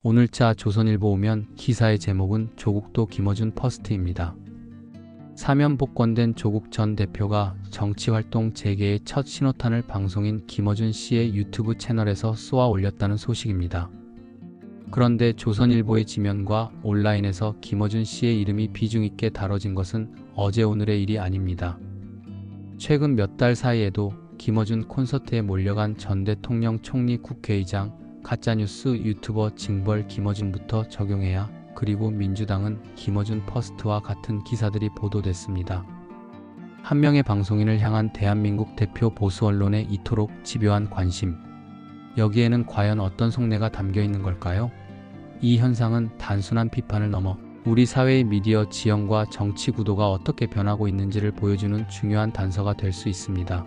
오늘자 조선일보 오면 기사의 제목은 조국도 김어준 퍼스트입니다. 사면 복권된 조국 전 대표가 정치활동 재개의 첫 신호탄을 방송인 김어준 씨의 유튜브 채널에서 쏘아 올렸다는 소식입니다. 그런데 조선일보의 지면과 온라인에서 김어준 씨의 이름이 비중 있게 다뤄진 것은 어제 오늘의 일이 아닙니다. 최근 몇 달 사이에도 김어준 콘서트에 몰려간 전 대통령 총리 국회의장, 가짜뉴스 유튜버 징벌 김어준부터 적용해야 그리고 민주당은 김어준 퍼스트와 같은 기사들이 보도됐습니다. 한 명의 방송인을 향한 대한민국 대표 보수 언론의 이토록 집요한 관심. 여기에는 과연 어떤 속내가 담겨 있는 걸까요? 이 현상은 단순한 비판을 넘어 우리 사회의 미디어 지형과 정치 구도가 어떻게 변하고 있는지를 보여주는 중요한 단서가 될 수 있습니다.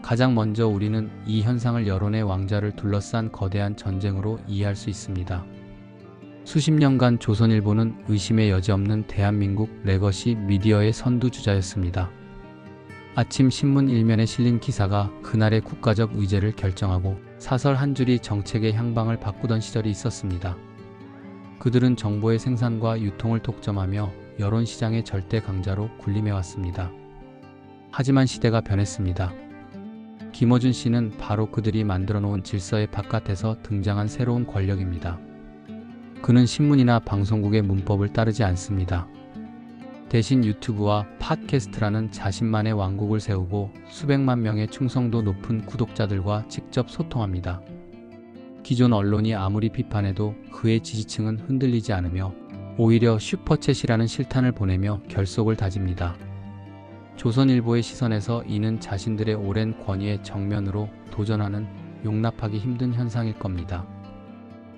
가장 먼저 우리는 이 현상을 여론의 왕좌를 둘러싼 거대한 전쟁으로 이해할 수 있습니다. 수십 년간 조선일보는 의심의 여지 없는 대한민국 레거시 미디어의 선두주자였습니다. 아침 신문 일면에 실린 기사가 그날의 국가적 의제를 결정하고 사설 한 줄이 정책의 향방을 바꾸던 시절이 있었습니다. 그들은 정보의 생산과 유통을 독점하며 여론시장의 절대 강자로 군림해왔습니다. 하지만 시대가 변했습니다. 김어준 씨는 바로 그들이 만들어 놓은 질서의 바깥에서 등장한 새로운 권력입니다. 그는 신문이나 방송국의 문법을 따르지 않습니다. 대신 유튜브와 팟캐스트라는 자신만의 왕국을 세우고 수백만 명의 충성도 높은 구독자들과 직접 소통합니다. 기존 언론이 아무리 비판해도 그의 지지층은 흔들리지 않으며 오히려 슈퍼챗이라는 실탄을 보내며 결속을 다집니다. 조선일보의 시선에서 이는 자신들의 오랜 권위의 정면으로 도전하는 용납하기 힘든 현상일 겁니다.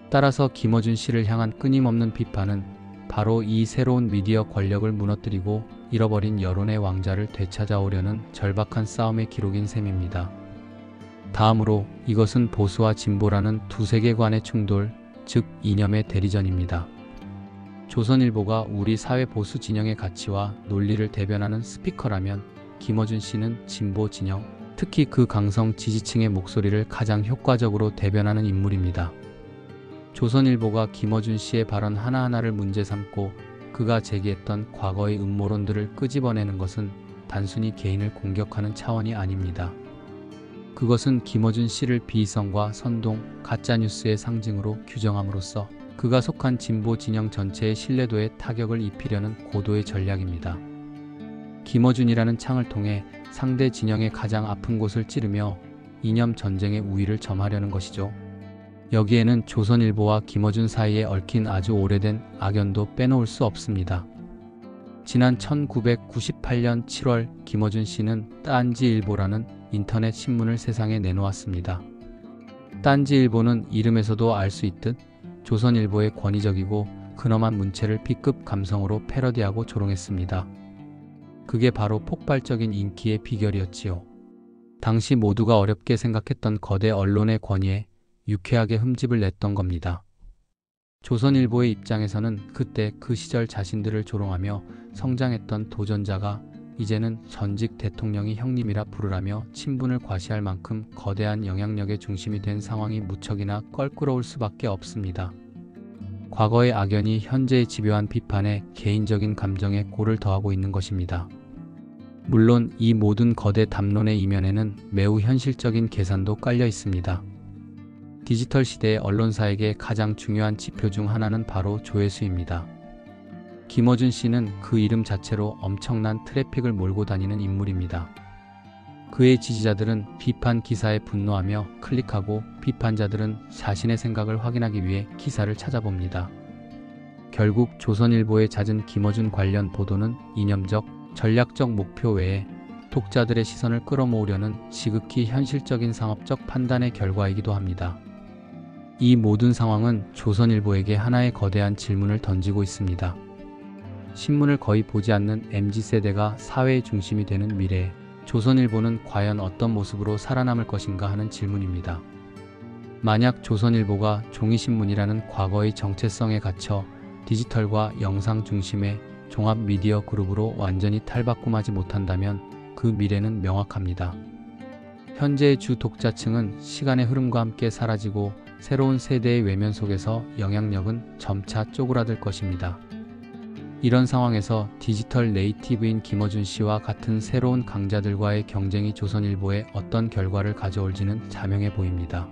따라서 김어준 씨를 향한 끊임없는 비판은 바로 이 새로운 미디어 권력을 무너뜨리고 잃어버린 여론의 왕좌를 되찾아오려는 절박한 싸움의 기록인 셈입니다. 다음으로 이것은 보수와 진보라는 두 세계관의 충돌, 즉 이념의 대리전입니다. 조선일보가 우리 사회 보수 진영의 가치와 논리를 대변하는 스피커라면 김어준 씨는 진보 진영, 특히 그 강성 지지층의 목소리를 가장 효과적으로 대변하는 인물입니다. 조선일보가 김어준 씨의 발언 하나하나를 문제 삼고 그가 제기했던 과거의 음모론들을 끄집어내는 것은 단순히 개인을 공격하는 차원이 아닙니다. 그것은 김어준 씨를 비이성과 선동, 가짜뉴스의 상징으로 규정함으로써 그가 속한 진보 진영 전체의 신뢰도에 타격을 입히려는 고도의 전략입니다. 김어준이라는 창을 통해 상대 진영의 가장 아픈 곳을 찌르며 이념 전쟁의 우위를 점하려는 것이죠. 여기에는 조선일보와 김어준 사이에 얽힌 아주 오래된 악연도 빼놓을 수 없습니다. 지난 1998년 7월 김어준 씨는 딴지일보라는 인터넷 신문을 세상에 내놓았습니다. 딴지일보는 이름에서도 알 수 있듯 조선일보의 권위적이고 근엄한 문체를 B급 감성으로 패러디하고 조롱했습니다. 그게 바로 폭발적인 인기의 비결이었지요. 당시 모두가 어렵게 생각했던 거대 언론의 권위에 유쾌하게 흠집을 냈던 겁니다. 조선일보의 입장에서는 그때 그 시절 자신들을 조롱하며 성장했던 도전자가 이제는 전직 대통령이 형님이라 부르라며 친분을 과시할 만큼 거대한 영향력의 중심이 된 상황이 무척이나 껄끄러울 수밖에 없습니다. 과거의 악연이 현재의 집요한 비판에 개인적인 감정에 골을 더하고 있는 것입니다. 물론 이 모든 거대 담론의 이면에는 매우 현실적인 계산도 깔려 있습니다. 디지털 시대의 언론사에게 가장 중요한 지표 중 하나는 바로 조회수입니다. 김어준 씨는 그 이름 자체로 엄청난 트래픽을 몰고 다니는 인물입니다. 그의 지지자들은 비판 기사에 분노하며 클릭하고 비판자들은 자신의 생각을 확인하기 위해 기사를 찾아봅니다. 결국 조선일보의 잦은 김어준 관련 보도는 이념적, 전략적 목표 외에 독자들의 시선을 끌어모으려는 지극히 현실적인 상업적 판단의 결과이기도 합니다. 이 모든 상황은 조선일보에게 하나의 거대한 질문을 던지고 있습니다. 신문을 거의 보지 않는 MZ세대가 사회의 중심이 되는 미래에 조선일보는 과연 어떤 모습으로 살아남을 것인가 하는 질문입니다. 만약 조선일보가 종이신문이라는 과거의 정체성에 갇혀 디지털과 영상 중심의 종합 미디어 그룹으로 완전히 탈바꿈하지 못한다면 그 미래는 명확합니다. 현재의 주 독자층은 시간의 흐름과 함께 사라지고 새로운 세대의 외면 속에서 영향력은 점차 쪼그라들 것입니다. 이런 상황에서 디지털 네이티브인 김어준 씨와 같은 새로운 강자들과의 경쟁이 조선일보에 어떤 결과를 가져올지는 자명해 보입니다.